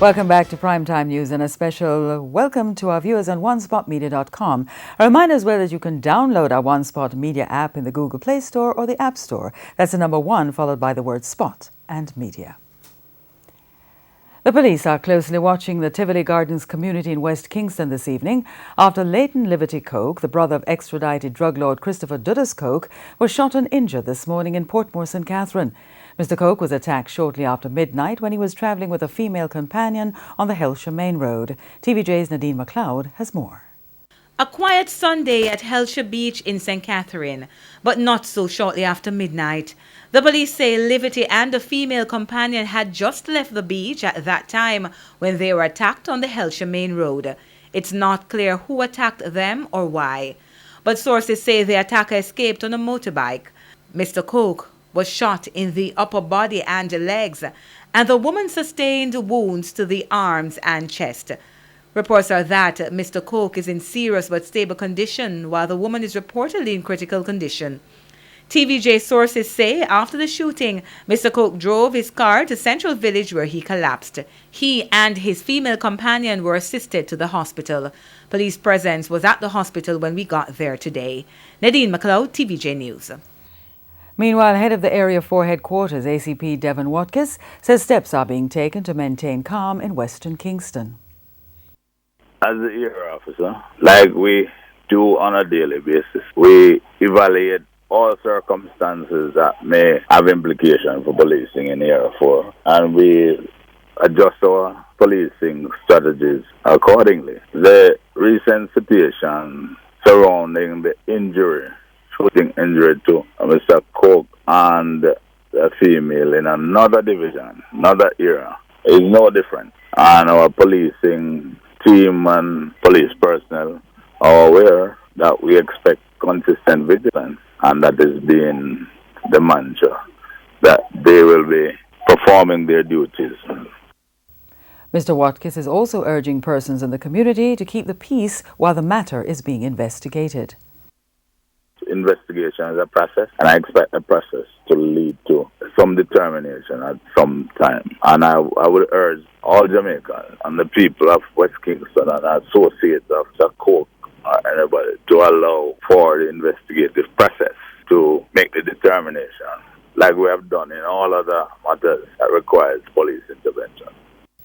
Welcome back to Primetime News and a special welcome to our viewers on onespotmedia.com. A reminder as well that you can download our One Spot Media app in the Google Play Store or the App Store. That's the number 1 followed by the word Spot and Media. The police are closely watching the Tivoli Gardens community in West Kingston this evening after Leighton Liberty Coke, the brother of extradited drug lord Christopher Dudas Coke, was shot and injured this morning in Portmore, St. Catherine. Mr. Coke was attacked shortly after midnight when he was travelling with a female companion on the Hellshire Main Road. TVJ's Nadine McLeod has more. A quiet Sunday at Hellshire Beach in St. Catherine, but not so shortly after midnight. The police say Liberty and a female companion had just left the beach at that time when they were attacked on the Hellshire Main Road. It's not clear who attacked them or why, but sources say the attacker escaped on a motorbike. Mr. Coke was shot in the upper body and legs, and the woman sustained wounds to the arms and chest. Reports are that Mr. Coke is in serious but stable condition, while the woman is reportedly in critical condition. TVJ sources say after the shooting, Mr. Coke drove his car to Central Village where he collapsed. He and his female companion were assisted to the hospital. Police presence was at the hospital when we got there today. Nadine McLeod, TVJ News. Meanwhile, head of the Area 4 headquarters, ACP Watkins, says steps are being taken to maintain calm in Western Kingston. As the area officer, like we do on a daily basis, we evaluate all circumstances that may have implications for policing in Area 4, and we adjust our policing strategies accordingly. The recent situation surrounding the shooting injury to Mr. Coke and a female in another division, another area, is no different. And our policing team and police personnel are aware that we expect consistent vigilance, and that is being the mantra, that they will be performing their duties. Mr. Watkins is also urging persons in the community to keep the peace while the matter is being investigated. Investigation is a process, and I expect the process to lead to some determination at some time. And I would urge all Jamaicans and the people of West Kingston and associates of the Coke or anybody to allow for the investigative process to make the determination, like we have done in all other matters that requires police.